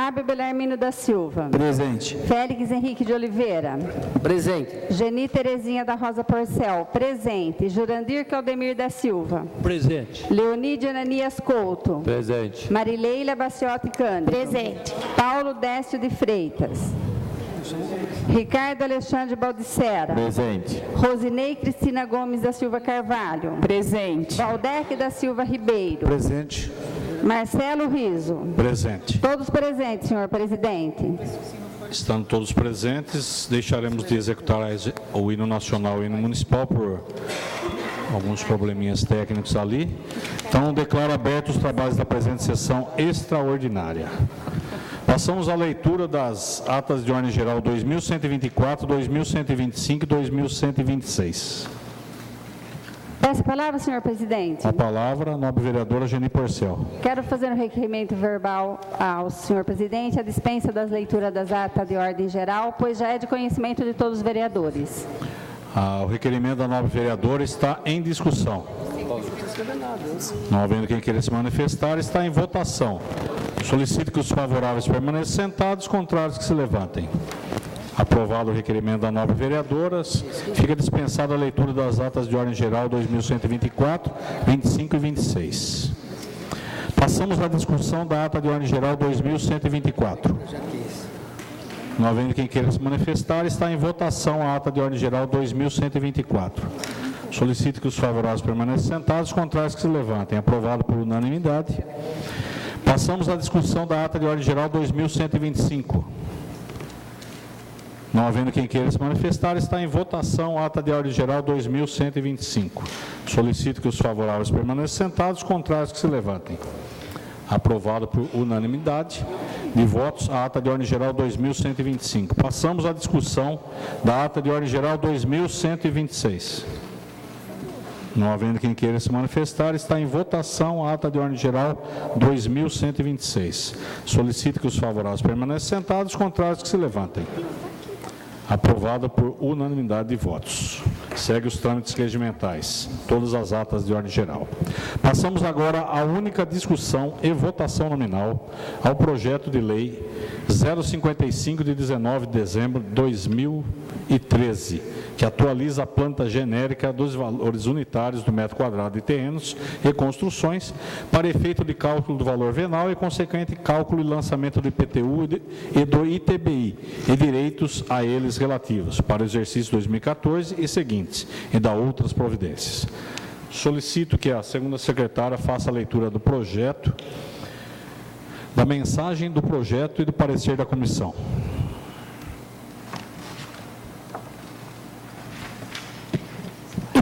Fábio Belarmino da Silva. Presente. Félix Henrique de Oliveira. Presente. Geni Terezinha da Rosa Porcel. Presente. Jurandir Claudemir da Silva. Presente. Leonídio Ananias Couto. Presente. Marileila Baciotti Cândido. Presente. Paulo Décio de Freitas. Ricardo Alexandre Baldissera. Presente. Rosinei Cristina Gomes da Silva Carvalho. Presente. Valdec da Silva Ribeiro. Presente. Marcelo Riso. Presente. Todos presentes, senhor presidente. Estando todos presentes, deixaremos de executar o hino nacional e o hino municipal por alguns probleminhas técnicos ali. Então, declaro abertos os trabalhos da presente sessão extraordinária. Passamos à leitura das atas de ordem geral 2124, 2125 e 2126. Peço a palavra, senhor presidente. A palavra, a nobre vereadora Geni Porcel. Quero fazer um requerimento verbal ao senhor presidente, a dispensa das leituras das atas de ordem geral, pois já é de conhecimento de todos os vereadores. O requerimento da nobre vereadora está em discussão. Não havendo quem queira se manifestar, está em votação. Solicito que os favoráveis permaneçam sentados, contrários que se levantem. Aprovado o requerimento da nobre vereadora, fica dispensada a leitura das atas de ordem geral 2124, 25 e 26. Passamos à discussão da ata de ordem geral 2124. Não havendo quem queira se manifestar, está em votação a ata de ordem geral 2124. Solicito que os favoráveis permaneçam sentados, contrários que se levantem. Aprovado por unanimidade. Passamos à discussão da ata de ordem geral 2125. Não havendo quem queira se manifestar, está em votação a ata de ordem geral 2125. Solicito que os favoráveis permaneçam sentados, contrários que se levantem. Aprovado por unanimidade de votos a ata de ordem geral 2125. Passamos à discussão da ata de ordem geral 2126. Não havendo quem queira se manifestar, está em votação a ata de ordem geral 2126. Solicito que os favoráveis permaneçam sentados, contrários que se levantem. Aprovada por unanimidade de votos. Segue os trâmites regimentais, todas as atas de ordem geral. Passamos agora à única discussão e votação nominal ao projeto de lei 055 de 19 de dezembro de 2013, que atualiza a planta genérica dos valores unitários do metro quadrado de terrenos e construções para efeito de cálculo do valor venal e consequente cálculo e lançamento do IPTU e do ITBI e direitos a eles relativos para o exercício 2014 e seguintes, e da outras providências. Solicito que a segunda secretária faça a leitura do projeto, da mensagem do projeto e do parecer da comissão.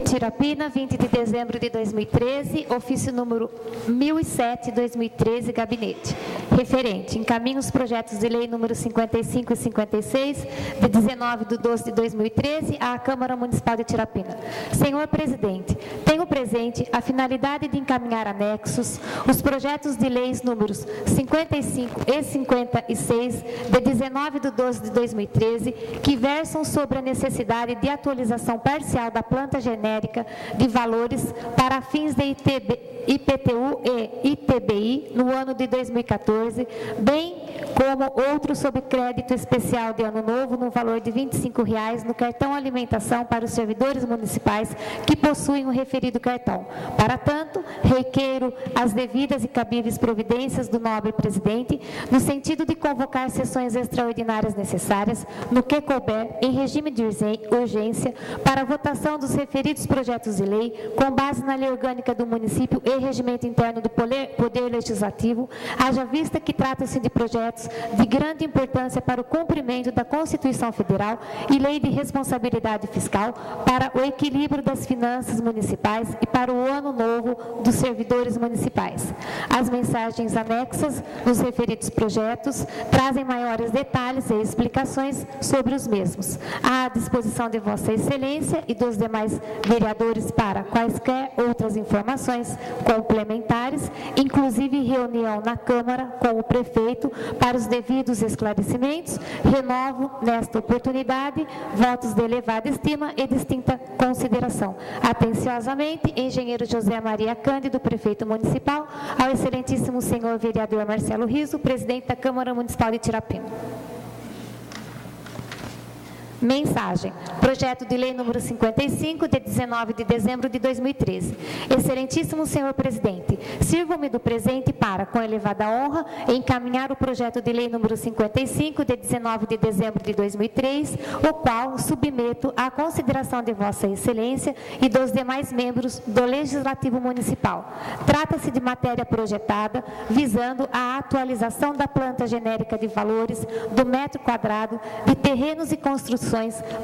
Tirapina, 20 de dezembro de 2013, ofício número 1007, 2013, gabinete. Referente, encaminha os projetos de lei número 55 e 56, de 19 de 12 de 2013, à Câmara Municipal de Tirapina. Senhor presidente, tenho presente a finalidade de encaminhar anexos os projetos de leis números 55 e 56, de 19 de 12 de 2013, que versam sobre a necessidade de atualização parcial da planta genérica de valores para fins de IPTU e ITBI no ano de 2014, bem como outros sob crédito especial de ano novo no valor de R$ 25,00 no cartão alimentação para os servidores municipais que possuem o referido cartão. Para tanto, requeiro as devidas e cabíveis providências do nobre presidente, no sentido de convocar sessões extraordinárias necessárias, no que couber, em regime de urgência, para a votação dos referidos projetos de lei, com base na lei orgânica do município e regimento interno do Poder Legislativo, haja vista que trata-se de projetos de grande importância para o cumprimento da Constituição Federal e Lei de Responsabilidade Fiscal, para o equilíbrio das finanças municipais e para o ano novo dos servidores municipais. As mensagens anexas nos referidos projetos trazem maiores detalhes e explicações sobre os mesmos. À disposição de Vossa Excelência e dos demais vereadores para quaisquer outras informações complementares, inclusive reunião na Câmara com o prefeito para Dados devidos esclarecimentos, renovo, nesta oportunidade, votos de elevada estima e distinta consideração. Atenciosamente, engenheiro José Maria Cândido, prefeito municipal, ao excelentíssimo senhor vereador Marcelo Riso, presidente da Câmara Municipal de Tirapina. Mensagem. Projeto de lei número 55, de 19 de dezembro de 2013. Excelentíssimo senhor presidente, sirvo-me do presente para, com elevada honra, encaminhar o projeto de lei número 55, de 19 de dezembro de 2003, o qual submeto à consideração de vossa excelência e dos demais membros do Legislativo Municipal. Trata-se de matéria projetada visando a atualização da planta genérica de valores do metro quadrado de terrenos e construções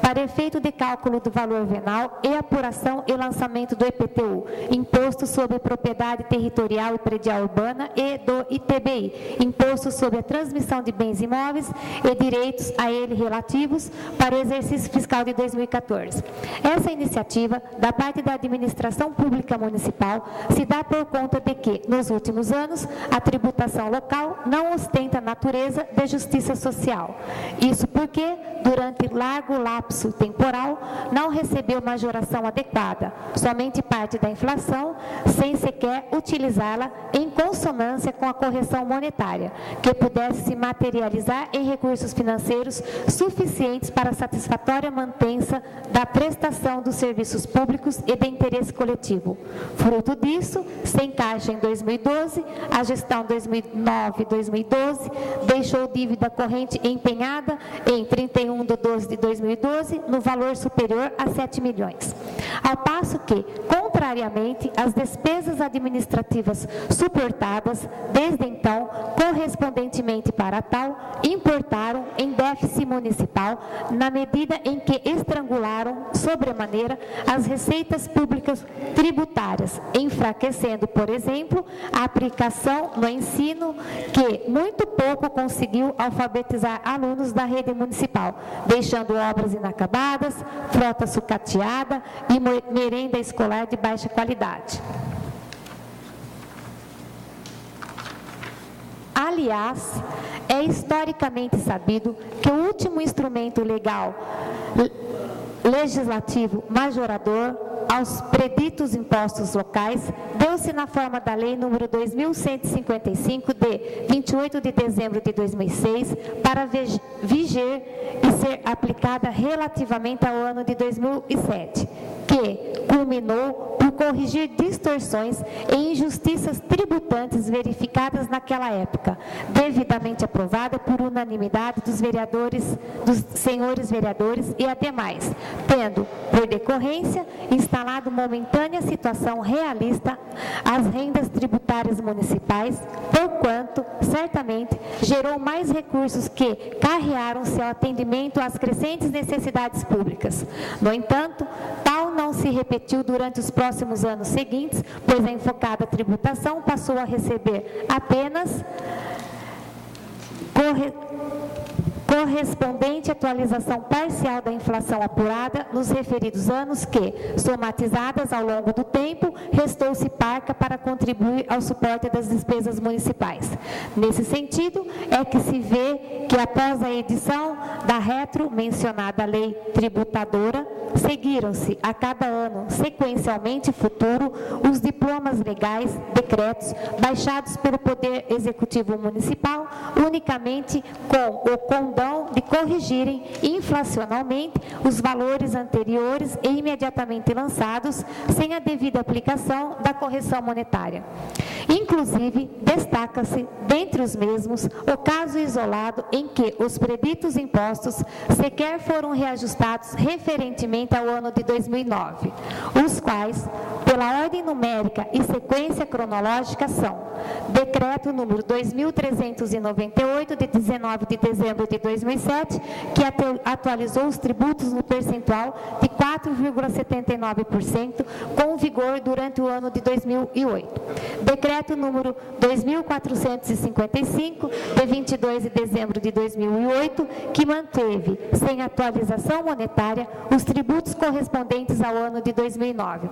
para efeito de cálculo do valor venal e apuração e lançamento do IPTU, Imposto sobre Propriedade Territorial e Predial Urbana, e do ITBI, Imposto sobre a Transmissão de Bens Imóveis e Direitos a ele relativos, para o exercício fiscal de 2014. Essa iniciativa, da parte da Administração Pública Municipal, se dá por conta de que, nos últimos anos, a tributação local não ostenta natureza de justiça social. Isso porque, durante largo lapso temporal, não recebeu majoração adequada, somente parte da inflação, sem sequer utilizá-la em consonância com a correção monetária, que pudesse se materializar em recursos financeiros suficientes para a satisfatória manutenção da prestação dos serviços públicos e de interesse coletivo. Fruto disso, sem caixa em 2012, a gestão 2009-2012 deixou dívida corrente empenhada em 31 de 12 de 2012 no valor superior a 7 milhões. Ao passo que, contrariamente, as despesas administrativas suportadas desde então, correspondentemente para tal, importaram em déficit municipal na medida em que estrangularam sobremaneira as receitas públicas tributárias, enfraquecendo, por exemplo, a aplicação no ensino, que muito pouco conseguiu alfabetizar alunos da rede municipal, deixando obras inacabadas, frota sucateada e merenda escolar de baixa qualidade. Aliás, é historicamente sabido que o último instrumento legal legislativo majorador aos preditos impostos locais deu-se na forma da Lei nº 2.155, de 28 de dezembro de 2006, para viger e ser aplicada relativamente ao ano de 2007, que culminou por corrigir distorções e injustiças tributantes verificadas naquela época, devidamente aprovada por unanimidade dos vereadores, dos senhores vereadores e ademais, tendo, por decorrência, instalado momentânea situação realista às rendas tributárias municipais, porquanto, certamente, gerou mais recursos que carrearam-se ao atendimento às crescentes necessidades públicas. No entanto, tal não se repetiu durante os próximos anos seguintes, pois a enfocada tributação passou a receber apenas correspondente atualização parcial da inflação apurada nos referidos anos que, somatizadas ao longo do tempo, restou-se parca para contribuir ao suporte das despesas municipais. Nesse sentido, é que se vê que após a edição da retro-mencionada lei tributadora, seguiram-se a cada ano, sequencialmente futuro, os diplomas legais, decretos, baixados pelo Poder Executivo Municipal, unicamente com o condão de corrigirem inflacionalmente os valores anteriores e imediatamente lançados, sem a devida aplicação da correção monetária. Inclusive, destaca-se, dentre os mesmos, o caso isolado em que os preditos impostos sequer foram reajustados referentemente ao ano de 2009, os quais, pela ordem numérica e sequência cronológica, são Decreto número 2.398, de 19 de dezembro de 2007, que atualizou os tributos no percentual de 4,79%, com vigor durante o ano de 2008. Decreto número 2.455, de 22 de dezembro de 2008, que manteve, sem atualização monetária, os tributos correspondentes ao ano de 2009.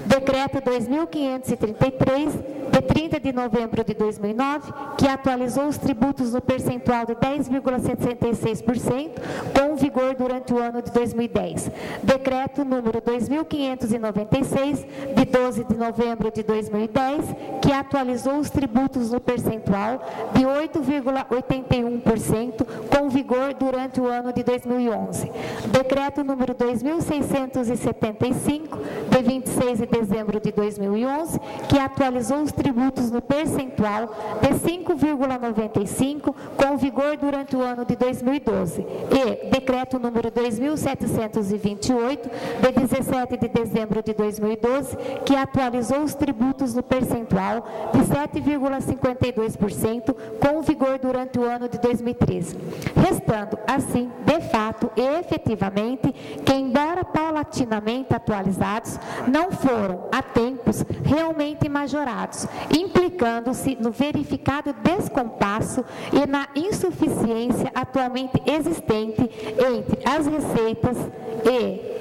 Decreto 2.533, de 30 de novembro de 2009, que atualizou os tributos no percentual de 10,66%, com vigor durante o ano de 2010. Decreto número 2.596, de 12 de novembro de 2010, que atualizou os tributos no percentual de 8,81%, com vigor durante o ano de 2011. Decreto número 2.675, de 26 de dezembro de 2011, que atualizou os tributos no percentual de 5,95%, com vigor durante o ano de 2012. E decreto número 2.728, de 17 de dezembro de 2012, que atualizou os tributos no percentual de 7,52%, com vigor durante o ano de 2013. Restando, assim, de fato e efetivamente, que, embora paulatinamente atualizados, não foram, a tempos, realmente majorados, implicando-se no verificado descompasso e na insuficiência atualmente existente entre as receitas e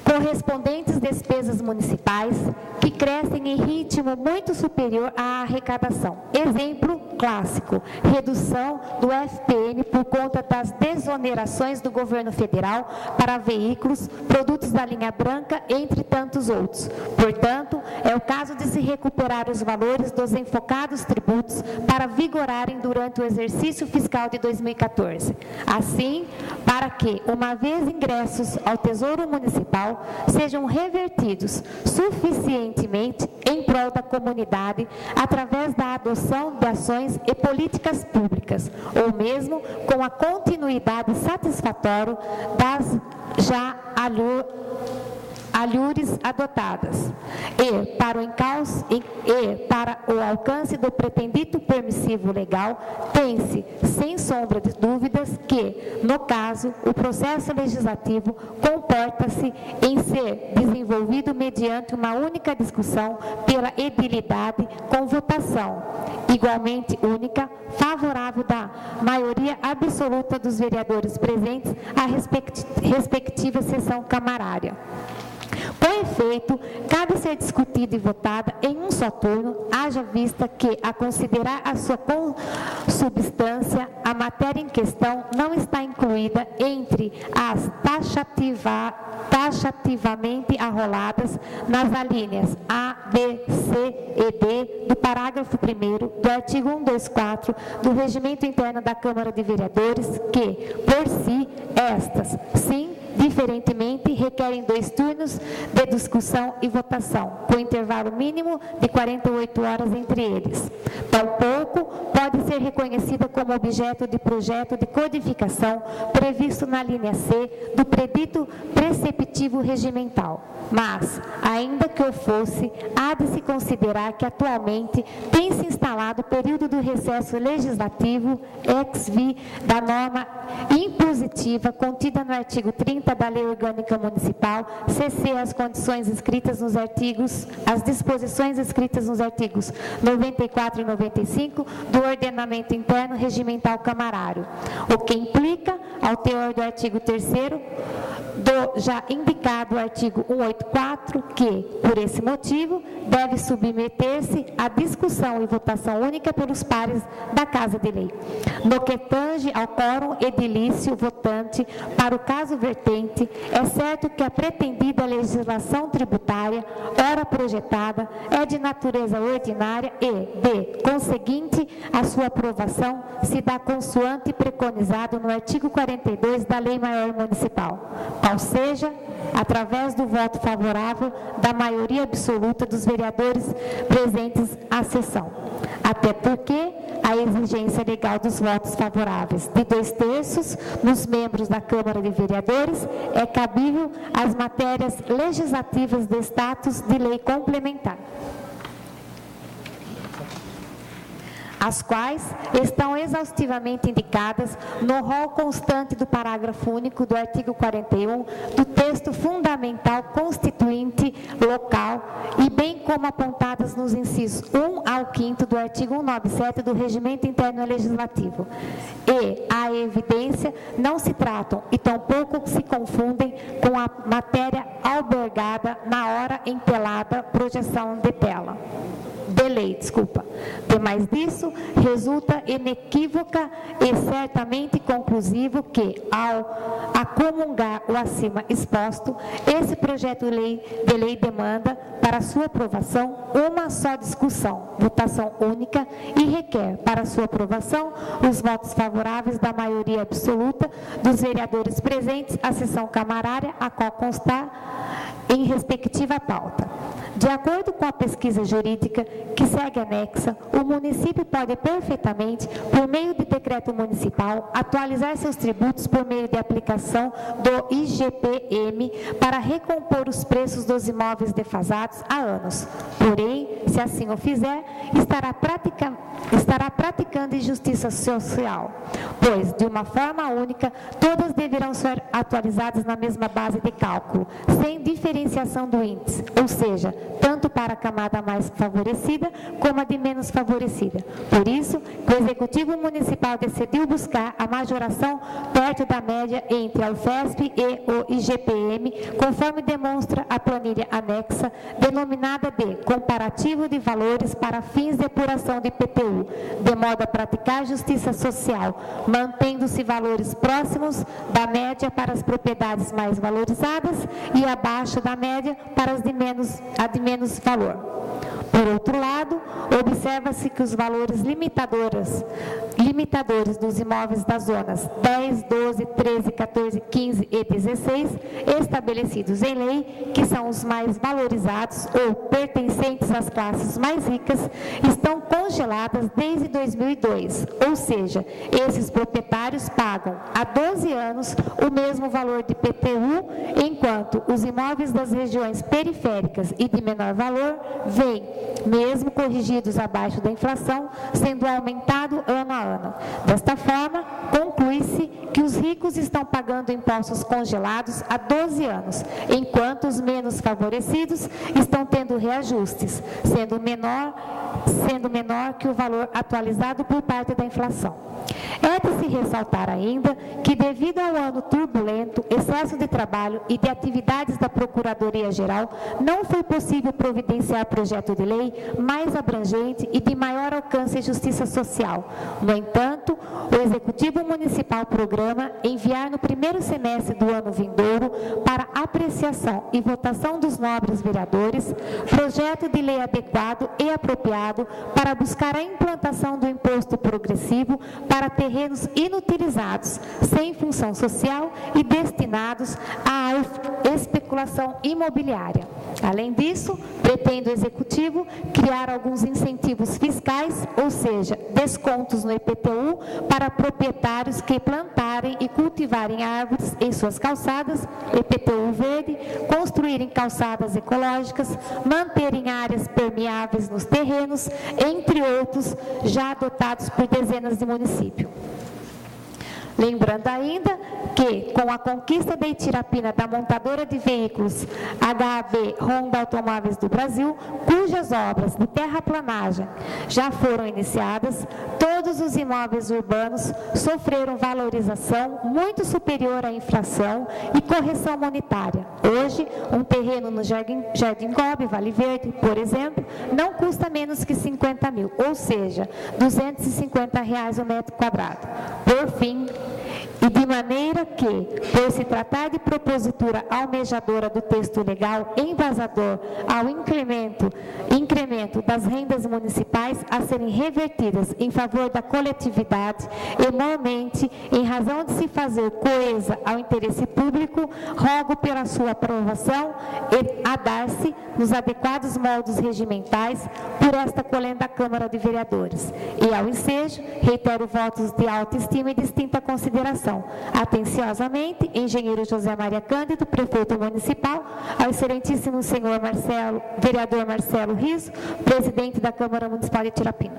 correspondentes despesas municipais, que crescem em ritmo muito superior à arrecadação. Exemplo clássico: redução do FPN por conta das desonerações do governo federal para veículos, produtos da linha branca, entre tantos outros. Portanto, é o caso de se recuperar os valores dos enfocados tributos para vigorarem durante o exercício fiscal de 2014. Assim, para que, uma vez ingressos ao Tesouro Municipal, sejam revertidos suficientemente em prol da comunidade através da adoção de ações e políticas públicas, ou mesmo com a continuidade satisfatória das já alhures adotadas, e para o alcance do pretendido permissivo legal, tem-se, sem sombra de dúvidas, que, no caso, o processo legislativo comporta-se em ser desenvolvido mediante uma única discussão pela edilidade, com votação igualmente única, favorável da maioria absoluta dos vereadores presentes à respectiva sessão camarária. Com efeito, cabe ser discutida e votada em um só turno, haja vista que, a considerar a sua consubstância, a matéria em questão não está incluída entre as taxativamente arroladas nas alíneas A, B, C e D do parágrafo 1º do artigo 124 do Regimento Interno da Câmara de Vereadores, que, por si, estas, sim, diferentemente, requerem 2 turnos de discussão e votação, com intervalo mínimo de 48 horas entre eles. Tampouco pode ser reconhecida como objeto de projeto de codificação previsto na linha C do predito preceptivo regimental. Mas, ainda que o fosse, há de se considerar que atualmente tem se instalado o período do recesso legislativo ex-vi da norma impositiva contida no artigo 30 da Lei Orgânica Municipal, CC as condições escritas nos artigos, as disposições escritas nos artigos 94 e 95 do Ordenamento Interno Regimental Camarário, o que implica, ao teor do artigo 3º, do já indicado artigo 184, que, por esse motivo, deve submeter-se à discussão e votação única pelos pares da Casa de Lei. No que tange ao quórum edilício votante, para o caso vertente, é certo que a pretendida legislação tributária, ora projetada, é de natureza ordinária e, de conseguinte, a sua aprovação se dá consoante preconizado no artigo 42 da Lei Maior Municipal, qual seja, através do voto favorável da maioria absoluta dos vereadores presentes à sessão. Até porque a exigência legal dos votos favoráveis de 2/3 nos membros da Câmara de Vereadores é cabível às matérias legislativas de status de lei complementar, as quais estão exaustivamente indicadas no rol constante do parágrafo único do artigo 41 do texto fundamental constituinte local e bem como apontadas nos incisos 1 ao 5º do artigo 197 do Regimento Interno Legislativo. E, à evidência, não se tratam e tampouco se confundem com a matéria albergada na hora empelada projeção de tela. Demais disso, resulta inequívoca e certamente conclusivo que, ao acomungar o acima exposto, esse projeto de lei demanda, para sua aprovação, uma só discussão, votação única, e requer, para sua aprovação, os votos favoráveis da maioria absoluta dos vereadores presentes à sessão camarária, a qual constar em respectiva pauta. De acordo com a pesquisa jurídica que segue anexa, o município pode perfeitamente, por meio de decreto municipal, atualizar seus tributos por meio de aplicação do IGPM para recompor os preços dos imóveis defasados há anos. Porém, se assim o fizer, estará praticando injustiça social, pois, de uma forma única, todas deverão ser atualizadas na mesma base de cálculo, sem diferenciação do índice, ou seja, tanto para a camada mais favorecida como a de menos favorecida. Por isso, o Executivo Municipal decidiu buscar a majoração perto da média entre a UFESP e o IGPM, conforme demonstra a planilha anexa, denominada de Comparativo de Valores para fins de apuração de IPTU, de modo a praticar justiça social, mantendo-se valores próximos da média para as propriedades mais valorizadas e abaixo da média para as de menos valor. Por outro lado, observa-se que os valores limitadores dos imóveis das zonas 10, 12, 13, 14, 15 e 16, estabelecidos em lei, que são os mais valorizados ou pertencentes às classes mais ricas, estão congeladas desde 2002, ou seja, esses proprietários pagam há 12 anos o mesmo valor de IPTU, enquanto os imóveis das regiões periféricas e de menor valor vêm, mesmo corrigidos abaixo da inflação, sendo aumentado ano a ano. Desta forma, conclui-se que os ricos estão pagando impostos congelados há 12 anos, enquanto os menos favorecidos estão tendo reajustes, sendo menor que o valor atualizado por parte da inflação. É de se ressaltar ainda que, devido ao ano turbulento, excesso de trabalho e de atividades da Procuradoria-Geral, não foi possível providenciar projeto de lei mais abrangente e de maior alcance e justiça social. No entanto, o Executivo Municipal programa enviar no primeiro semestre do ano vindouro, para apreciação e votação dos nobres vereadores, projeto de lei adequado e apropriado para buscar a implantação do imposto progressivo para terrenos inutilizados, sem função social e destinados à especulação imobiliária. Além disso, pretende o Executivo criar alguns incentivos fiscais, ou seja, descontos no IPTU para proprietários que plantarem e cultivarem árvores em suas calçadas, IPTU verde, construírem calçadas ecológicas, manterem áreas permeáveis nos terrenos, entre outros, já adotados por dezenas de municípios. Lembrando ainda que, com a conquista de Itirapina da montadora de veículos HAB Honda Automóveis do Brasil, cujas obras de terraplanagem já foram iniciadas, todos os imóveis urbanos sofreram valorização muito superior à inflação e correção monetária. Hoje, um terreno no Jardim Gobi, Vale Verde, por exemplo, não custa menos que 50 mil, ou seja, R$ 250 o metro quadrado. Por fim, e de maneira que, por se tratar de propositura almejadora do texto legal envasador ao incremento das rendas municipais a serem revertidas em favor da coletividade e, mormente, em razão de se fazer coesa ao interesse público, rogo pela sua aprovação e a dar-se nos adequados moldes regimentais por esta colenda Câmara de Vereadores. E, ao ensejo, reitero votos de alta estima e distinta consideração. Atenciosamente, engenheiro José Maria Cândido, prefeito municipal, ao excelentíssimo senhor vereador Marcelo Riso, presidente da Câmara Municipal de Itirapina.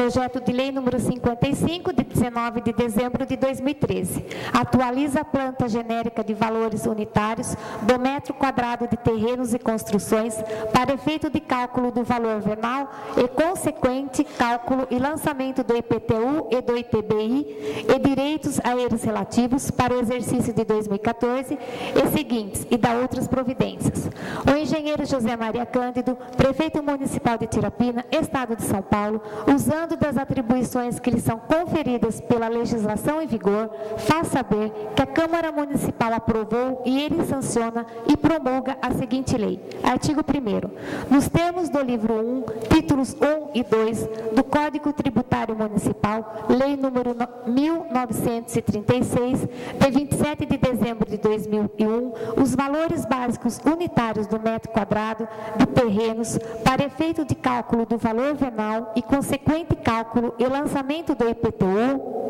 Projeto de Lei número 55, de 19 de dezembro de 2013. Atualiza a planta genérica de valores unitários do metro quadrado de terrenos e construções para efeito de cálculo do valor venal e consequente cálculo e lançamento do IPTU e do ITBI e direitos a eles relativos para o exercício de 2014 e seguintes, e da outras providências. O engenheiro José Maria Cândido, prefeito municipal de Tirapina, Estado de São Paulo, usando das atribuições que lhe são conferidas pela legislação em vigor, faz saber que a Câmara Municipal aprovou e ele sanciona e promulga a seguinte lei. Artigo 1º. Nos termos do livro 1, títulos 1 e 2 do Código Tributário Municipal, Lei número 1936, de 27 de dezembro de 2001, os valores básicos unitários do metro quadrado de terrenos para efeito de cálculo do valor venal e consequente cálculo e lançamento do IPTU,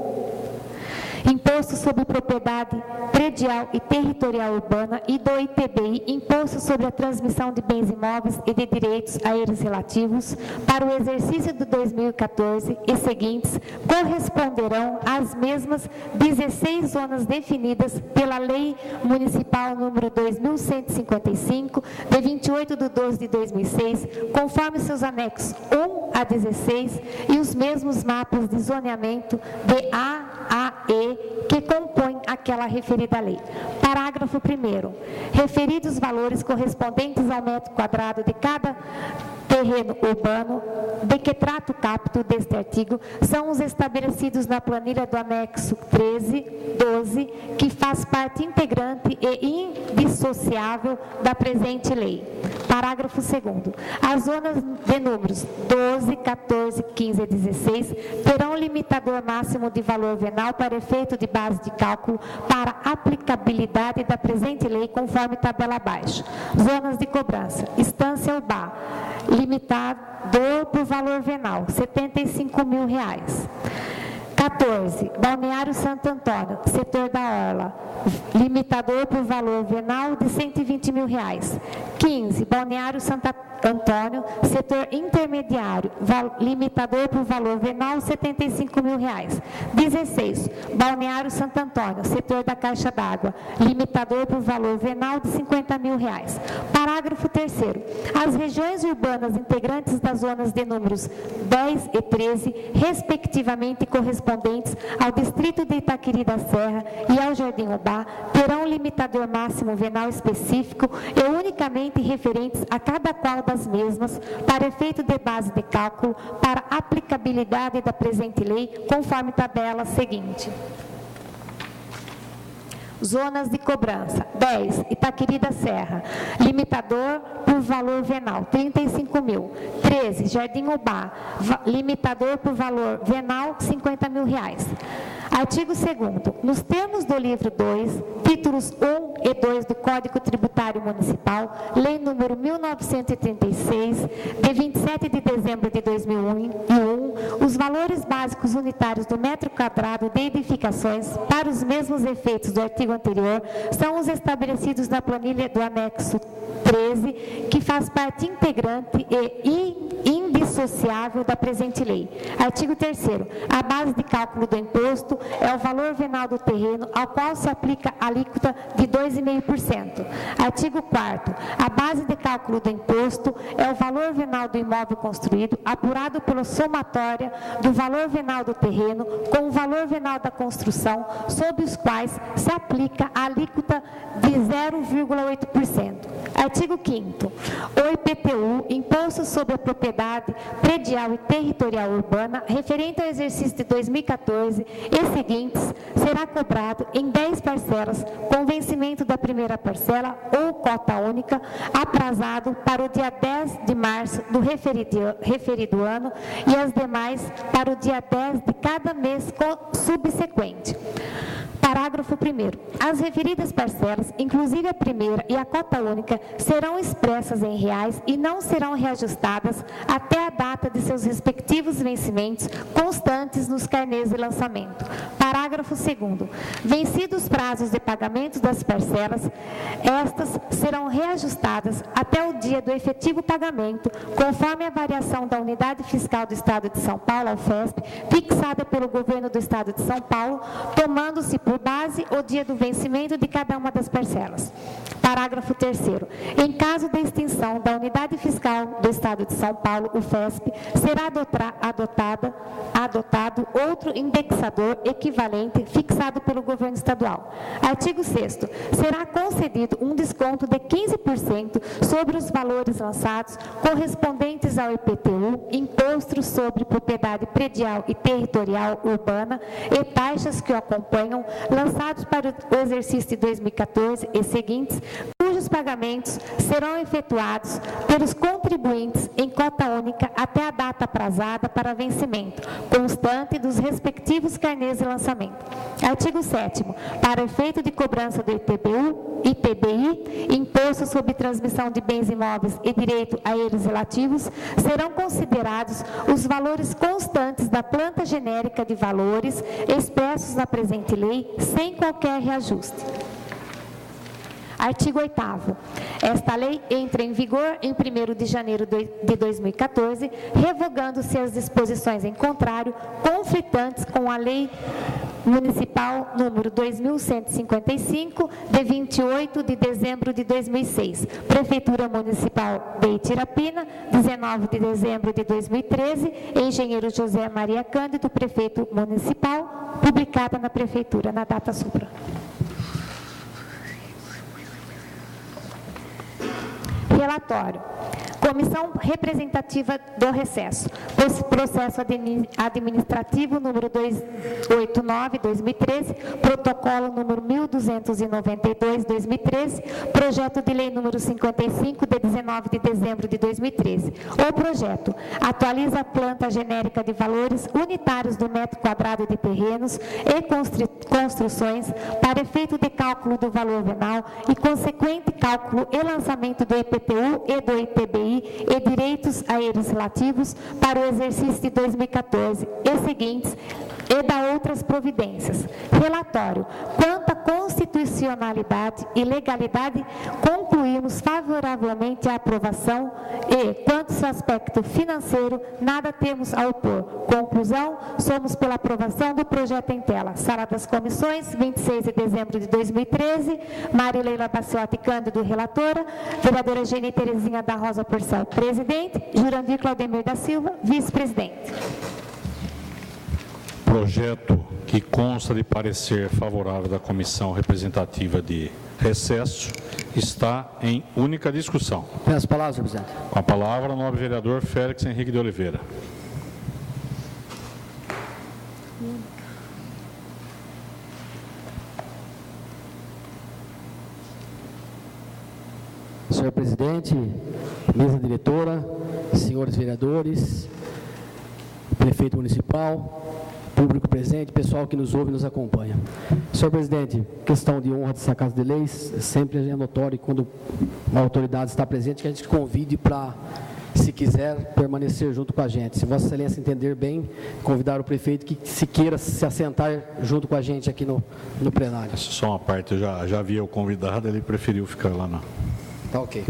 Imposto sobre Propriedade Predial e Territorial Urbana, e do ITBI, Imposto sobre a Transmissão de Bens Imóveis e de Direitos a eles relativos, para o exercício de 2014 e seguintes, corresponderão às mesmas 16 zonas definidas pela Lei Municipal número 2155, de 28 de 12 de 2006, conforme seus anexos 1 a 16 e os mesmos mapas de zoneamento de A a E que compõem aquela referida lei. Parágrafo 1º. Referidos valores correspondentes ao metro quadrado de cada terreno urbano de que trata o caput deste artigo são os estabelecidos na planilha do anexo 12, que faz parte integrante e indissociável da presente lei. Parágrafo 2º. As zonas de números 12, 14, 15 e 16 terão limitador máximo de valor venal para efeito de base de cálculo para aplicabilidade da presente lei, conforme tabela abaixo. Zonas de cobrança. Estância UBA. Limitador por valor venal, R$ 75.000. 14. Balneário Santo Antônio, setor da Orla, limitador por valor venal de R$ 120.000. 15. Balneário Santo Antônio, setor intermediário, limitador por valor venal R$ 75.000. 16. Balneário Santo Antônio, setor da Caixa d'Água, limitador por valor venal de R$ 50.000. Parágrafo 3º. As regiões urbanas integrantes das zonas de números 10 e 13, respectivamente correspondentes ao distrito de Itaquiri da Serra e ao Jardim Ubá, terão limitador máximo venal específico e unicamente referentes a cada qual das mesmas, para efeito de base de cálculo, para aplicabilidade da presente lei, conforme tabela seguinte. Zonas de cobrança. 10. Itaquiri da Serra. Limitador por valor venal, R$ 35.000. 13. Jardim Ubá. Limitador por valor venal, R$ 50.000. Artigo 2º. Nos termos do livro 2, títulos 1 e 2 do Código Tributário Municipal, Lei número 1936, de 27 de dezembro de 2001, os valores básicos unitários do metro quadrado de edificações, para os mesmos efeitos do artigo anterior, são os estabelecidos na planilha do anexo 13, que faz parte integrante e indissociável da presente lei. Artigo 3º. A base de cálculo do imposto é o valor venal do terreno, ao qual se aplica a alíquota de 2,5%. Artigo 4º. A base de cálculo do imposto é o valor venal do imóvel construído, apurado pela somatória do valor venal do terreno com o valor venal da construção, sob os quais se aplica a alíquota de 0,8%. Artigo 5º. O IPTU, Imposto sobre a Propriedade Predial e Territorial Urbana, referente ao exercício de 2014 e seguintes, será cobrado em 10 parcelas, com vencimento da primeira parcela ou cota única, aprazado para o dia 10 de março do referido ano e as demais para o dia 10 de cada mês subsequente. Parágrafo 1º. As referidas parcelas, inclusive a primeira e a cota única, serão expressas em reais e não serão reajustadas até a data de seus respectivos vencimentos constantes nos carnês de lançamento. Parágrafo 2º. Vencidos os prazos de pagamento das parcelas, estas serão reajustadas até o dia do efetivo pagamento, conforme a variação da unidade fiscal do Estado de São Paulo, a UFESP, fixada pelo Governo do Estado de São Paulo, tomando-se por base o dia do vencimento de cada uma das parcelas. Parágrafo 3º. Em caso de extinção da unidade fiscal do Estado de São Paulo, UFESP, será adotado outro indexador equivalente fixado pelo Governo Estadual. Artigo 6º. Será concedido um desconto de 15% sobre os valores lançados correspondentes ao IPTU, Imposto sobre Propriedade Predial e Territorial Urbana e taxas que o acompanham, lançados para o exercício de 2014 e seguintes, cujos pagamentos serão efetuados pelos contribuintes em cota única até a data aprazada para vencimento, constante dos respectivos carnês de lançamento. Artigo 7º. Para efeito de cobrança do ITBI, Imposto sobre Transmissão de Bens Imóveis e Direito a eles relativos, serão considerados os valores constantes da planta genérica de valores expressos na presente lei, sem qualquer reajuste. Artigo 8º. Esta lei entra em vigor em 1º de janeiro de 2014, revogando-se as disposições em contrário, conflitantes com a Lei Municipal número 2155, de 28 de dezembro de 2006. Prefeitura Municipal de Itirapina, 19 de dezembro de 2013. Engenheiro José Maria Cândido, Prefeito Municipal, publicada na Prefeitura na data supra. Relatório. Comissão Representativa do Recesso. Processo administrativo número 289/2013, protocolo número 1292/2013, projeto de lei número 55 de 19 de dezembro de 2013. O projeto atualiza a planta genérica de valores unitários do metro quadrado de terrenos e construções para efeito de cálculo do valor venal e consequente cálculo e lançamento do IPTU e do ITBI e direitos a eles relativos para o exercício de 2014 e seguintes e da outras providências. Relatório. Quanto à constitucionalidade e legalidade, concluímos favoravelmente a aprovação e, quanto ao seu aspecto financeiro, nada temos a opor. Conclusão, somos pela aprovação do projeto em tela. Sala das Comissões, 26 de dezembro de 2013, Marileila Baciotti Cândido, relatora, vereadora Geni Terezinha da Rosa Porcel, presidente, Jurandir Claudemir da Silva, vice-presidente. Projeto que consta de parecer favorável da Comissão Representativa de Recesso está em única discussão. Tem as palavras, senhor presidente. Com a palavra, o nobre vereador Félix Henrique de Oliveira. Senhor presidente, mesa diretora, senhores vereadores, prefeito municipal, público presente, pessoal que nos ouve e nos acompanha. Senhor presidente, questão de honra dessa Casa de Leis, sempre é notório quando uma autoridade está presente que a gente convide para, se quiser, permanecer junto com a gente. Se Vossa Excelência entender bem, convidar o prefeito que se queira se assentar junto com a gente aqui no plenário. Só uma parte, eu já havia o convidado, ele preferiu ficar lá na... Tá ok.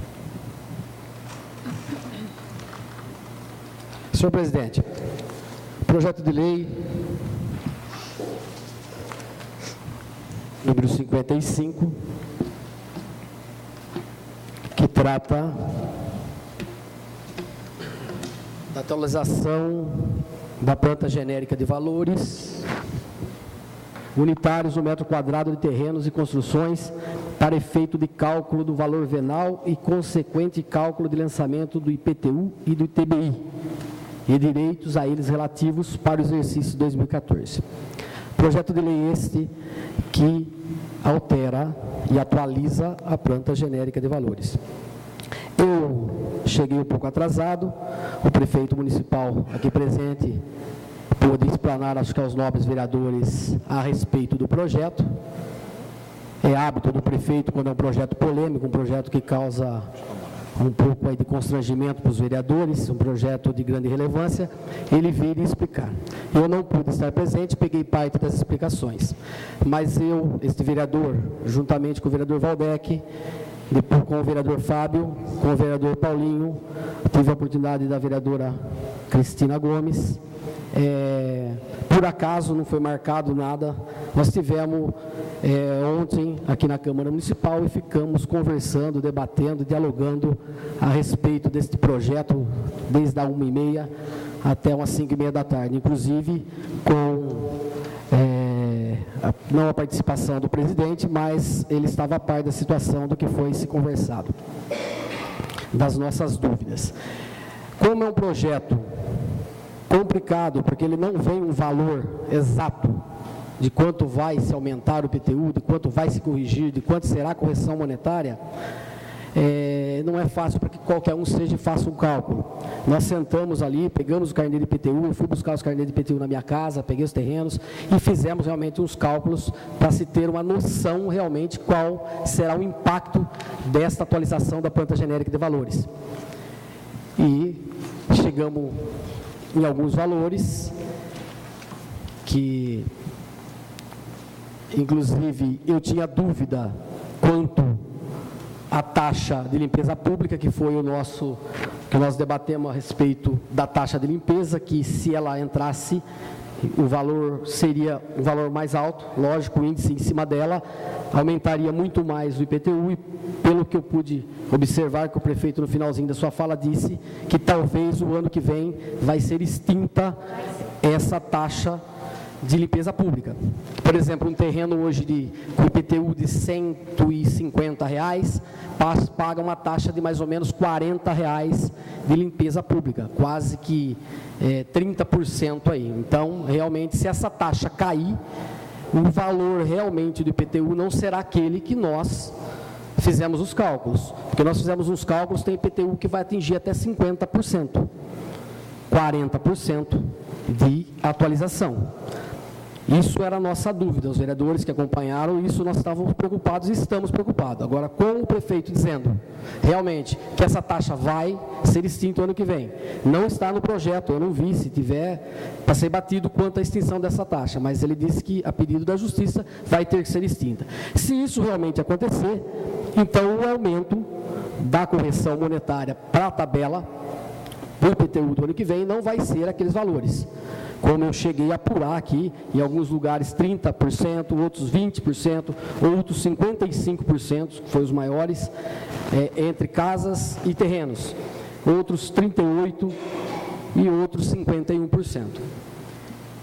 Senhor presidente, projeto de lei número 55, que trata da atualização da planta genérica de valores unitários no metro quadrado de terrenos e construções para efeito de cálculo do valor venal e consequente cálculo de lançamento do IPTU e do ITBI e direitos a eles relativos para o exercício 2014. Projeto de lei este que altera e atualiza a planta genérica de valores. Eu cheguei um pouco atrasado, o prefeito municipal aqui presente pôde explanar, acho que aos nobres vereadores, a respeito do projeto. É hábito do prefeito, quando é um projeto polêmico, um projeto que causa um pouco aí de constrangimento para os vereadores, um projeto de grande relevância, ele vir e explicar. Eu não pude estar presente, peguei parte das explicações, mas eu, este vereador, juntamente com o vereador Valdec, depois com o vereador Fábio, com o vereador Paulinho, tive a oportunidade da vereadora Cristina Gomes. Por acaso, não foi marcado nada, nós tivemos ontem aqui na Câmara Municipal e ficamos conversando, debatendo, dialogando a respeito deste projeto, desde as 1h30 até umas 5h30 da tarde, inclusive com não a participação do presidente, mas ele estava a par da situação do que foi se conversado, das nossas dúvidas. Como é um projeto complicado, porque ele não vem um valor exato de quanto vai se aumentar o IPTU, de quanto vai se corrigir, de quanto será a correção monetária, não é fácil para que qualquer um seja e faça um cálculo. Nós sentamos ali, pegamos o carnê de IPTU, eu fui buscar os carnês de IPTU na minha casa, peguei os terrenos e fizemos realmente uns cálculos para se ter uma noção realmente qual será o impacto desta atualização da planta genérica de valores. E chegamos em alguns valores que, inclusive, eu tinha dúvida quanto à taxa de limpeza pública, que foi que nós debatemos a respeito da taxa de limpeza, que se ela entrasse, o valor seria um valor mais alto, lógico, o índice em cima dela aumentaria muito mais o IPTU, e pelo que eu pude observar, que o prefeito no finalzinho da sua fala disse que talvez o ano que vem vai ser extinta essa taxa de limpeza pública. Por exemplo, um terreno hoje com IPTU de R$150, paga uma taxa de mais ou menos R$40 de limpeza pública, quase que 30% aí. Então, realmente, se essa taxa cair, o valor realmente do IPTU não será aquele que nós fizemos os cálculos, porque nós fizemos uns cálculos, tem IPTU que vai atingir até 50%, 40% de atualização. Isso era a nossa dúvida, os vereadores que acompanharam isso, nós estávamos preocupados e estamos preocupados. Agora, com o prefeito dizendo realmente que essa taxa vai ser extinta ano que vem, não está no projeto, eu não vi, se tiver, para ser batido quanto à extinção dessa taxa, mas ele disse que, a pedido da Justiça, vai ter que ser extinta. Se isso realmente acontecer, então o aumento da correção monetária para a tabela, para o IPTU do ano que vem, não vai ser aqueles valores. Como eu cheguei a apurar aqui, em alguns lugares 30%, outros 20%, outros 55%, que foram os maiores, entre casas e terrenos, outros 38% e outros 51%.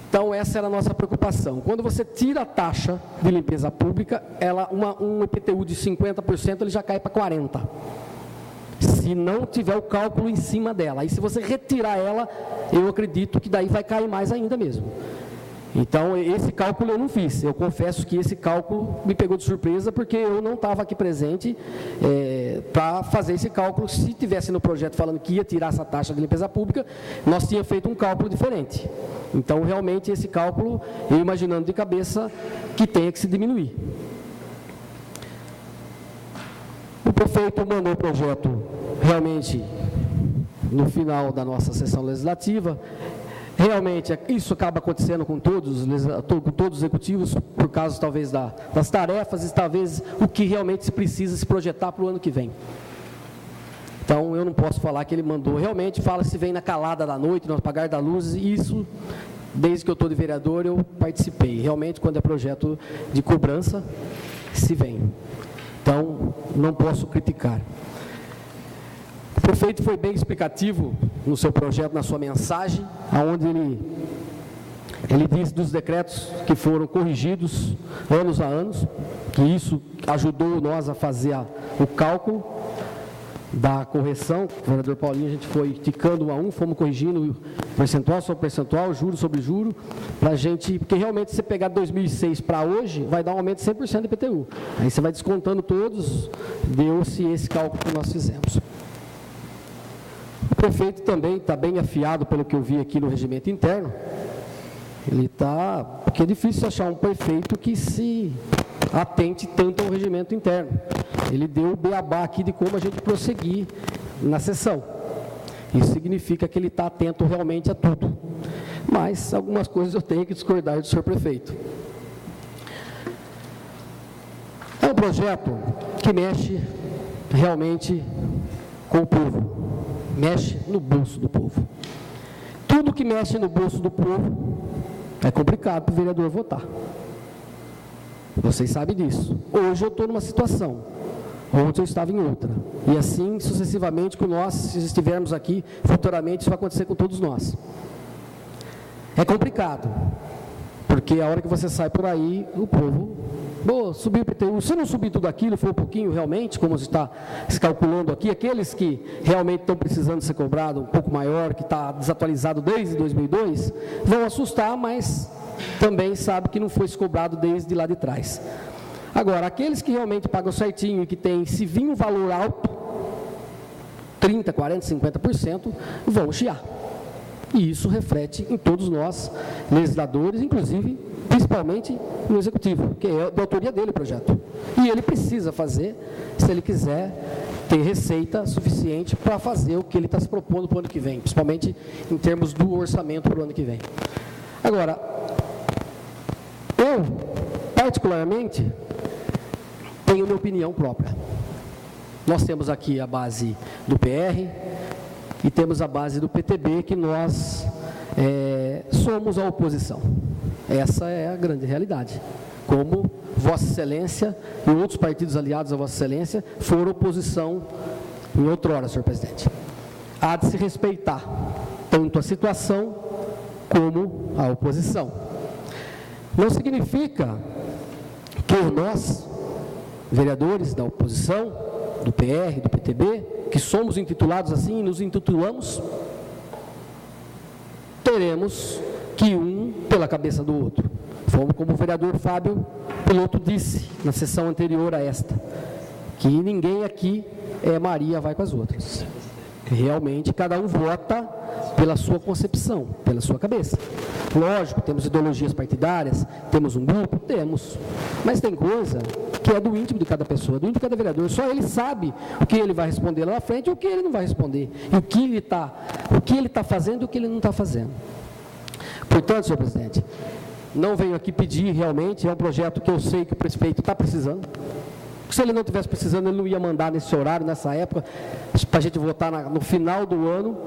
Então, essa era a nossa preocupação. Quando você tira a taxa de limpeza pública, um IPTU de 50%, ele já cai para 40%. Se não tiver o cálculo em cima dela. Aí, se você retirar ela, eu acredito que daí vai cair mais ainda mesmo. Então, esse cálculo eu não fiz. Eu confesso que esse cálculo me pegou de surpresa, porque eu não estava aqui presente para fazer esse cálculo. Se tivesse no projeto falando que ia tirar essa taxa de limpeza pública, nós tínhamos feito um cálculo diferente. Então, realmente, esse cálculo, eu imaginando de cabeça que tenha que se diminuir. O prefeito mandou o projeto realmente no final da nossa sessão legislativa. Realmente, isso acaba acontecendo com todos os executivos, por causa talvez das tarefas e talvez o que realmente se precisa se projetar para o ano que vem. Então, eu não posso falar que ele mandou. Realmente, fala se vem na calada da noite, no apagar da luz, e isso, desde que eu estou de vereador, eu participei. Realmente, quando é projeto de cobrança, se vem. Então, não posso criticar. O prefeito foi bem explicativo no seu projeto, na sua mensagem, onde ele disse dos decretos que foram corrigidos anos a anos, que isso ajudou nós a fazer o cálculo da correção. O vereador Paulinho, a gente foi ticando um a um, fomos corrigindo percentual sobre percentual, juro sobre juro, para a gente, porque realmente se você pegar 2006 para hoje, vai dar um aumento de 100% de IPTU. Aí você vai descontando todos, deu-se esse cálculo que nós fizemos. O prefeito também está bem afiado, pelo que eu vi aqui no regimento interno, Porque é difícil achar um prefeito que se atente tanto ao regimento interno. Ele deu o beabá aqui de como a gente prosseguir na sessão. Isso significa que ele está atento realmente a tudo. Mas algumas coisas eu tenho que discordar do senhor prefeito. É um projeto que mexe realmente com o povo, mexe no bolso do povo. Tudo que mexe no bolso do povo é complicado para o vereador votar. Vocês sabem disso. Hoje eu estou numa situação, ontem eu estava em outra. E assim sucessivamente, com nós, se estivermos aqui, futuramente isso vai acontecer com todos nós. É complicado, porque a hora que você sai por aí, o povo, subiu o IPTU, se não subir tudo aquilo, for um pouquinho realmente, como se está se calculando aqui, aqueles que realmente estão precisando ser cobrado um pouco maior, que está desatualizado desde 2002, vão assustar, mas também sabe que não foi cobrado desde lá de trás. Agora, aqueles que realmente pagam certinho e que tem, se vir um valor alto, 30%, 40%, 50%, vão chiar. E isso reflete em todos nós, legisladores, inclusive, principalmente no Executivo, que é da autoria dele o projeto. E ele precisa fazer, se ele quiser ter receita suficiente para fazer o que ele está se propondo para o ano que vem, principalmente em termos do orçamento para o ano que vem. Agora, eu, particularmente, tenho minha opinião própria. Nós temos aqui a base do PR e temos a base do PTB, que nós somos a oposição. Essa é a grande realidade. Como Vossa Excelência e outros partidos aliados a Vossa Excelência foram oposição em outrora, senhor presidente. Há de se respeitar tanto a situação como a oposição. Não significa que nós, vereadores da oposição, do PR, do PTB, que somos intitulados assim e nos intitulamos, teremos que um pela cabeça do outro. Como o vereador Fábio Piloto disse na sessão anterior a esta, que ninguém aqui Maria vai com as outras. Realmente, cada um vota pela sua concepção, pela sua cabeça. Lógico, temos ideologias partidárias, temos um grupo, temos. Mas tem coisa que é do íntimo de cada pessoa, do íntimo de cada vereador. Só ele sabe o que ele vai responder lá na frente e o que ele não vai responder. E o que ele está fazendo e o que ele não está fazendo. Portanto, senhor presidente, não venho aqui pedir realmente, é um projeto que eu sei que o prefeito está precisando. Se ele não estivesse precisando, ele não ia mandar nesse horário, nessa época, para a gente votar no final do ano.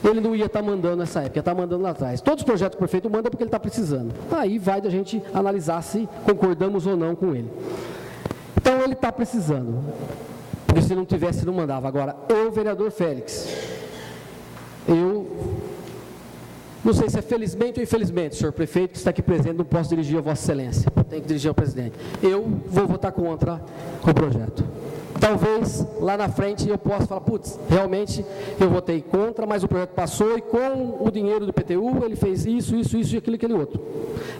Ele não ia estar mandando nessa época, ia estar mandando lá atrás. Todos os projetos que o prefeito manda porque ele está precisando. Aí vai da gente analisar se concordamos ou não com ele. Então ele está precisando. Porque se não tivesse, não mandava. Agora, o vereador Félix, eu não sei se é felizmente ou infelizmente, senhor prefeito, que está aqui presente, não posso dirigir a Vossa Excelência. Tenho que dirigir ao presidente. Eu vou votar contra o projeto. Talvez lá na frente eu possa falar, putz, realmente eu votei contra, mas o projeto passou e com o dinheiro do PTU ele fez isso e aquele outro.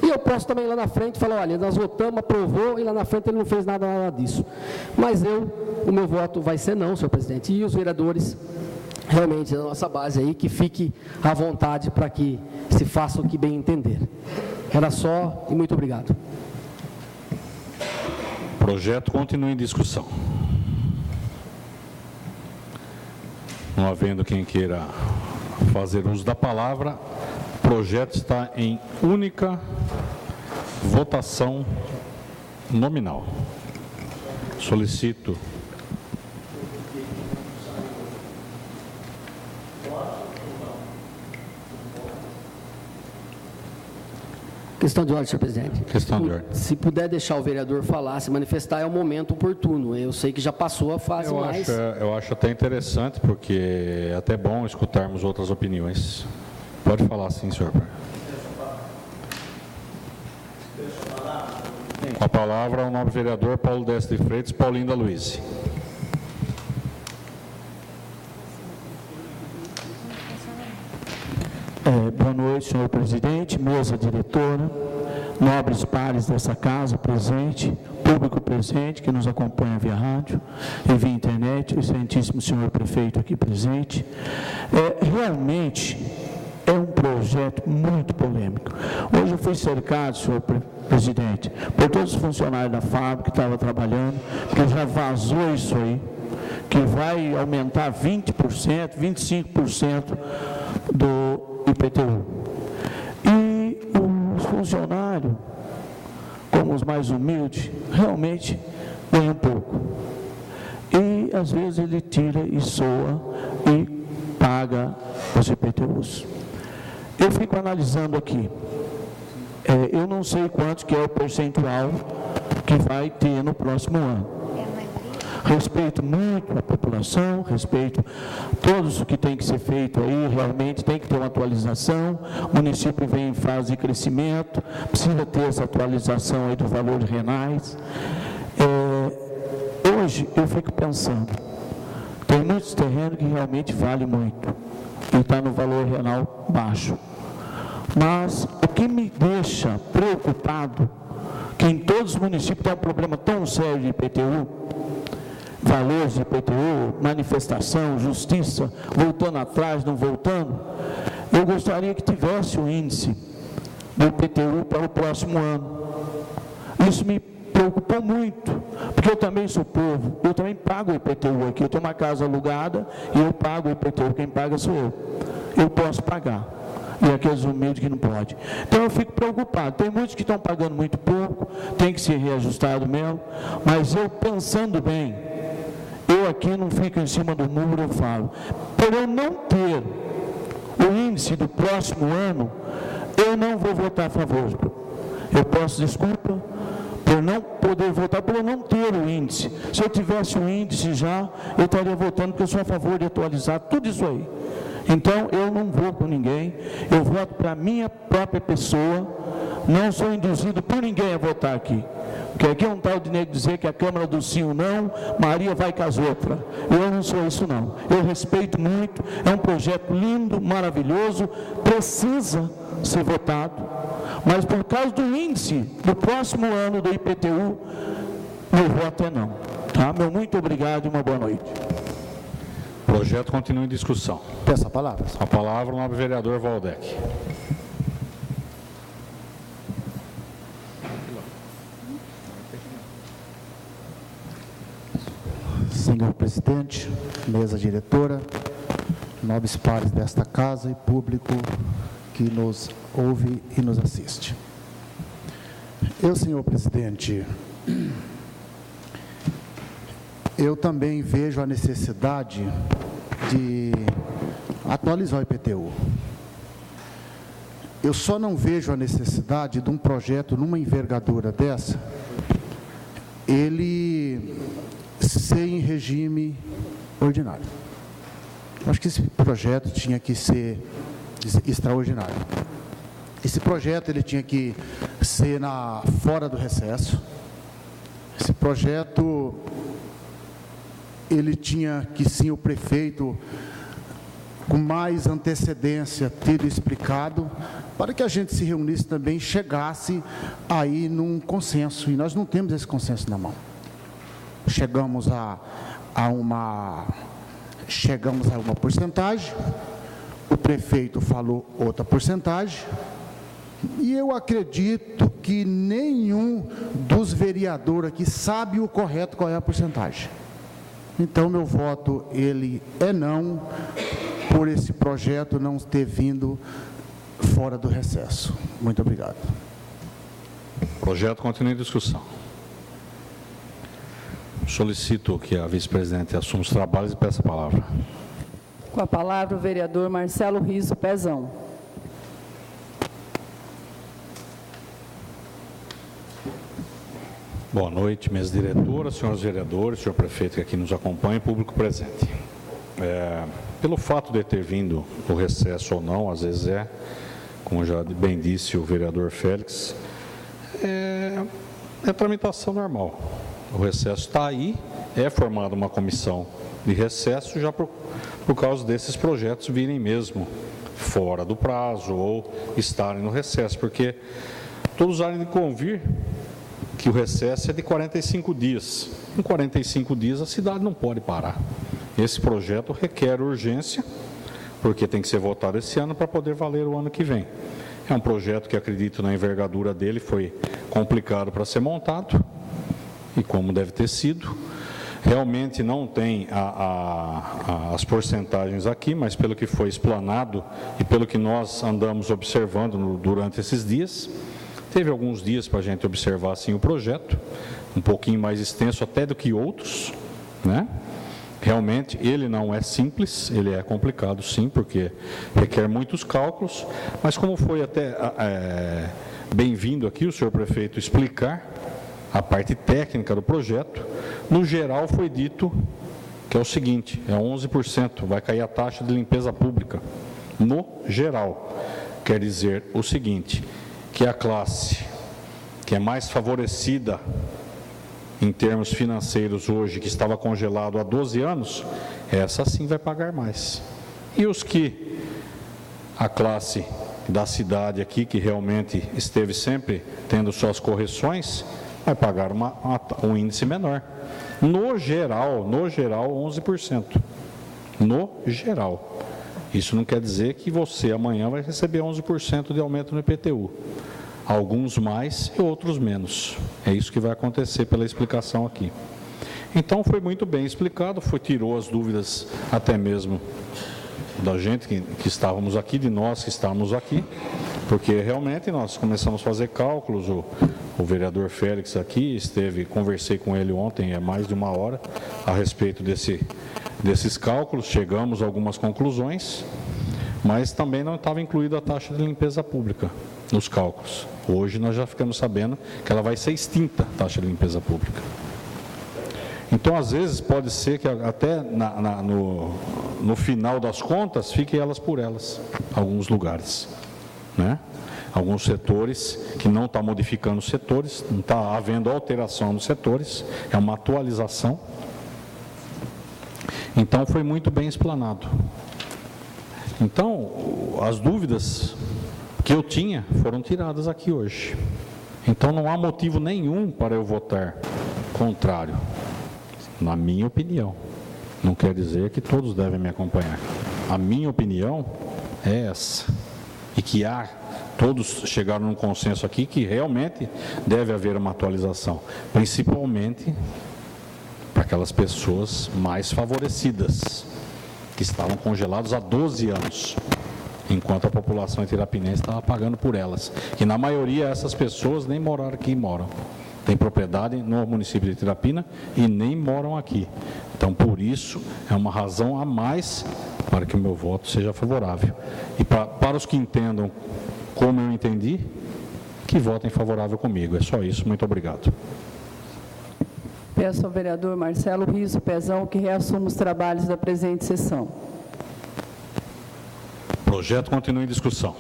E eu posso também lá na frente falar, olha, nós votamos, aprovou e lá na frente ele não fez nada disso. Mas o meu voto vai ser não, senhor presidente. E os vereadores, realmente, a nossa base aí, que fique à vontade para que se faça o que bem entender. Era só e muito obrigado. O projeto continua em discussão. Não havendo quem queira fazer uso da palavra, o projeto está em única votação nominal. Solicito. Questão de ordem, senhor presidente. Questão de ordem. Se puder deixar o vereador falar, se manifestar, é o momento oportuno. Eu sei que já passou a fase mais... Eu acho até interessante, porque é até bom escutarmos outras opiniões. Pode falar sim, senhor. Com a palavra, o nobre vereador Paulo Destre de Freitas, Paulinho da Luiz. Boa noite, senhor presidente, mesa diretora, nobres pares dessa casa presente, público presente que nos acompanha via rádio e via internet, o excelentíssimo senhor prefeito aqui presente. Realmente, é um projeto muito polêmico. Hoje eu fui cercado, senhor presidente, por todos os funcionários da fábrica que estavam trabalhando, porque já vazou isso aí, que vai aumentar 20%, 25% do IPTU. E os funcionários, como os mais humildes, realmente ganham pouco. E às vezes ele tira e soa e paga os IPTUs. Eu fico analisando aqui, eu não sei quanto que é o percentual que vai ter no próximo ano. Respeito muito a população, respeito todos o que tem que ser feito aí, realmente tem que ter uma atualização, o município vem em fase de crescimento, precisa ter essa atualização aí dos valores renais. Hoje eu fico pensando, tem muitos terrenos que realmente valem muito, e está no valor renal baixo. Mas o que me deixa preocupado, que em todos os municípios tem um problema tão sério de IPTU, valores de IPTU, manifestação, justiça, voltando atrás, não voltando, eu gostaria que tivesse o índice do IPTU para o próximo ano. Isso me preocupou muito, porque eu também sou povo, eu também pago o IPTU aqui, eu tenho uma casa alugada e eu pago o IPTU, quem paga sou eu posso pagar, e aqueles humildes que não podem. Então eu fico preocupado, tem muitos que estão pagando muito pouco, tem que ser reajustado mesmo, mas eu pensando bem, eu aqui não fico em cima do muro, eu falo, por eu não ter o índice do próximo ano, eu não vou votar a favor. Eu peço desculpa por não poder votar, por eu não ter o índice. Se eu tivesse o índice já, eu estaria votando, porque eu sou a favor de atualizar tudo isso aí. Então, eu não vou com ninguém, eu voto para a minha própria pessoa, não sou induzido por ninguém a votar aqui. Porque aqui é um tal de nego dizer que a Câmara do sim ou não, Maria vai com as outras. Eu não sou isso não. Eu respeito muito, é um projeto lindo, maravilhoso, precisa ser votado. Mas por causa do índice do próximo ano do IPTU, meu voto é não. Tá? Meu muito obrigado e uma boa noite. O projeto continua em discussão. Peço a palavra. A palavra ao nobre vereador Waldeck. Senhor presidente, mesa diretora, nobres pares desta casa e público que nos ouve e nos assiste. Eu, senhor presidente, eu também vejo a necessidade de atualizar o IPTU. Eu só não vejo a necessidade de um projeto numa envergadura dessa, ele ser em regime ordinário. Eu acho que esse projeto tinha que ser extraordinário. Esse projeto ele tinha que ser fora do recesso. Esse projeto ele tinha que sim o prefeito com mais antecedência ter explicado, para que a gente se reunisse também e chegasse aí num consenso, e nós não temos esse consenso na mão. Chegamos a uma porcentagem, o prefeito falou outra porcentagem, e eu acredito que nenhum dos vereadores aqui sabe o correto qual é a porcentagem. Então, meu voto, ele é não, por esse projeto não ter vindo fora do recesso. Muito obrigado. O projeto continua em discussão. Solicito que a vice-presidente assuma os trabalhos e peça a palavra. Com a palavra, o vereador Marcelo Riso Pezão. Boa noite, mesa diretora, senhores vereadores, senhor prefeito que aqui nos acompanha, público presente. Pelo fato de ter vindo o recesso ou não, às vezes como já bem disse o vereador Félix, é tramitação normal. O recesso está aí, é formada uma comissão de recesso já por causa desses projetos virem mesmo fora do prazo ou estarem no recesso, porque todos há de convir que o recesso é de 45 dias. Em 45 dias a cidade não pode parar. Esse projeto requer urgência, porque tem que ser votado esse ano para poder valer o ano que vem. É um projeto que, acredito, na envergadura dele, foi complicado para ser montado, e como deve ter sido. Realmente não tem as porcentagens aqui, mas pelo que foi explanado e pelo que nós andamos observando durante esses dias, teve alguns dias para a gente observar assim o projeto, um pouquinho mais extenso até do que outros, né? Realmente ele não é simples, ele é complicado sim, porque requer muitos cálculos, mas como foi até bem-vindo aqui o senhor prefeito explicar a parte técnica do projeto, no geral foi dito que é o seguinte, é 11%, vai cair a taxa de limpeza pública, no geral. Quer dizer o seguinte, que a classe que é mais favorecida em termos financeiros hoje, que estava congelado há 12 anos, essa sim vai pagar mais. E os que, a classe da cidade aqui, que realmente esteve sempre tendo suas correções, vai pagar um índice menor. No geral, 11%. No geral. Isso não quer dizer que você amanhã vai receber 11% de aumento no IPTU. Alguns mais e outros menos. É isso que vai acontecer pela explicação aqui. Então foi muito bem explicado, tirou as dúvidas até mesmo da gente que estávamos aqui, de nós que estávamos aqui, porque realmente nós começamos a fazer cálculos, o vereador Félix aqui conversei com ele ontem, mais de 1 hora, a respeito desses cálculos, chegamos a algumas conclusões, mas também não estava incluída a taxa de limpeza pública nos cálculos. Hoje nós já ficamos sabendo que ela vai ser extinta, a taxa de limpeza pública. Então, às vezes, pode ser que até no final das contas, fiquem elas por elas, alguns lugares, né? Alguns setores que não estão modificando os setores, não está havendo alteração nos setores, é uma atualização. Então, foi muito bem explanado. Então, as dúvidas que eu tinha foram tiradas aqui hoje. Então, não há motivo nenhum para eu votar contrário, na minha opinião. Não quer dizer que todos devem me acompanhar. A minha opinião é essa. E que todos chegaram num consenso aqui que realmente deve haver uma atualização. Principalmente para aquelas pessoas mais favorecidas, que estavam congelados há 12 anos, enquanto a população itirapinense estava pagando por elas. E na maioria essas pessoas nem moraram aqui, moram. Tem propriedade no município de Itirapina e nem moram aqui. Então, por isso, é uma razão a mais para que o meu voto seja favorável. E para os que entendam como eu entendi, que votem favorável comigo. É só isso. Muito obrigado. Peço ao vereador Marcelo Riso Pezão que reassuma os trabalhos da presente sessão. O projeto continua em discussão.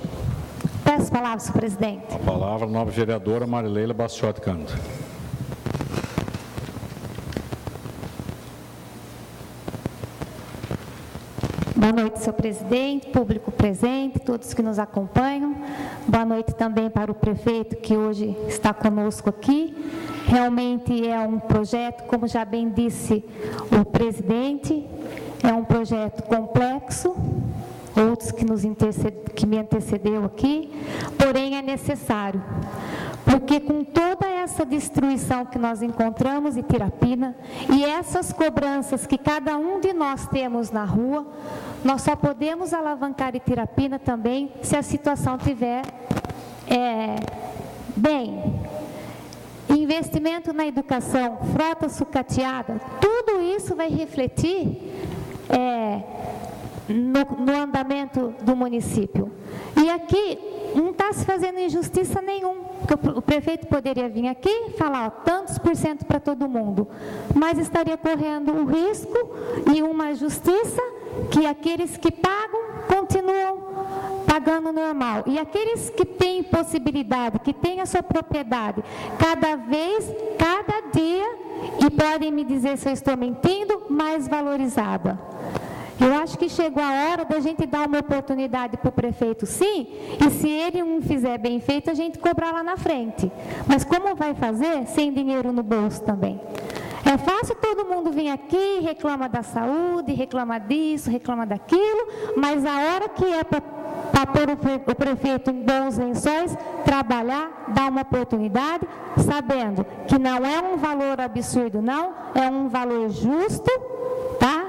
Peço palavra, senhor presidente. A palavra, a nova vereadora Marileila Bastiotti Cândido. Boa noite, senhor presidente, público presente, todos que nos acompanham. Boa noite também para o prefeito que hoje está conosco aqui. Realmente é um projeto, como já bem disse o presidente, é um projeto complexo, outros que me antecedeu aqui, porém é necessário, porque com toda essa destruição que nós encontramos em Itirapina e essas cobranças que cada um de nós temos na rua, nós só podemos alavancar Itirapina também se a situação tiver bem. Investimento na educação, frota sucateada, tudo isso vai refletir no andamento do município. E aqui não está se fazendo injustiça nenhuma, porque o prefeito poderia vir aqui e falar tantos % para todo mundo, mas estaria correndo o risco e uma justiça que aqueles que pagam continuam pagando normal. E aqueles que têm possibilidade, que têm a sua propriedade, cada dia, e podem me dizer se eu estou mentindo, mais valorizada. Eu acho que chegou a hora da gente dar uma oportunidade para o prefeito, sim, e se ele não fizer bem feito, a gente cobrar lá na frente. Mas como vai fazer sem dinheiro no bolso também? É É fácil todo mundo vir aqui, reclama da saúde, reclama disso, reclama daquilo, mas a hora que é para pôr o prefeito em bons lençóis, trabalhar, dar uma oportunidade, sabendo que não é um valor absurdo, não, é um valor justo, tá?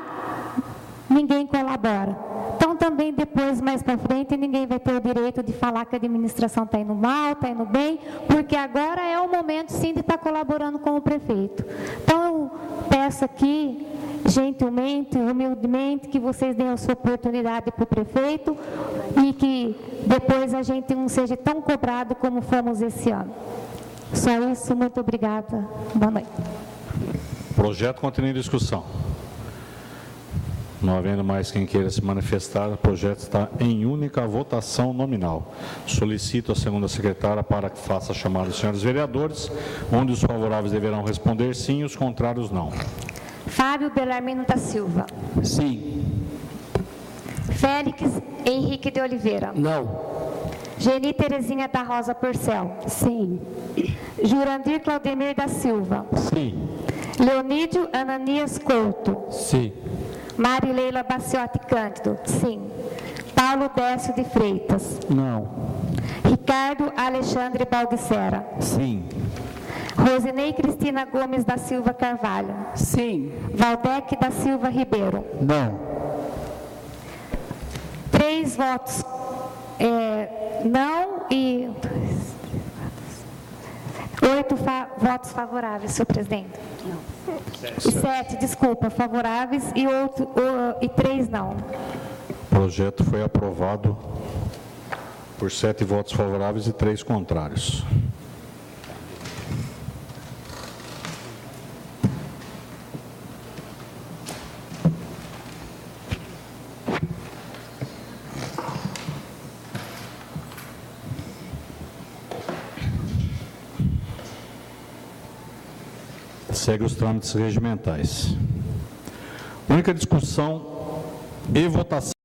Ninguém colabora. Então, também depois, mais para frente, ninguém vai ter o direito de falar que a administração está indo mal, está indo bem, porque agora é o momento, sim, de estar colaborando com o prefeito. Então, eu peço aqui, gentilmente, humildemente, que vocês deem a sua oportunidade para o prefeito e que depois a gente não seja tão cobrado como fomos esse ano. Só isso, muito obrigada. Boa noite. Projeto continua em discussão. Não havendo mais quem queira se manifestar, o projeto está em única votação nominal. Solicito a segunda secretária para que faça a chamada dos senhores vereadores, onde os favoráveis deverão responder sim, os contrários não. Fábio Belarmino da Silva. Sim. Félix Henrique de Oliveira. Não. Geni Terezinha da Rosa Porcel. Sim. Jurandir Claudemir da Silva. Sim. Leonídio Ananias Couto. Sim. Marileila Baciotti Cândido. Sim. Paulo Décio de Freitas. Não. Ricardo Alexandre Baldissera. Sim. Rosinei Cristina Gomes da Silva Carvalho. Sim. Valdec da Silva Ribeiro. Não. 3 votos não e 8 votos favoráveis, senhor presidente. E 7, desculpa, favoráveis e 3 não. O projeto foi aprovado por 7 votos favoráveis e 3 contrários. Segue os trâmites regimentais. Única discussão e votação.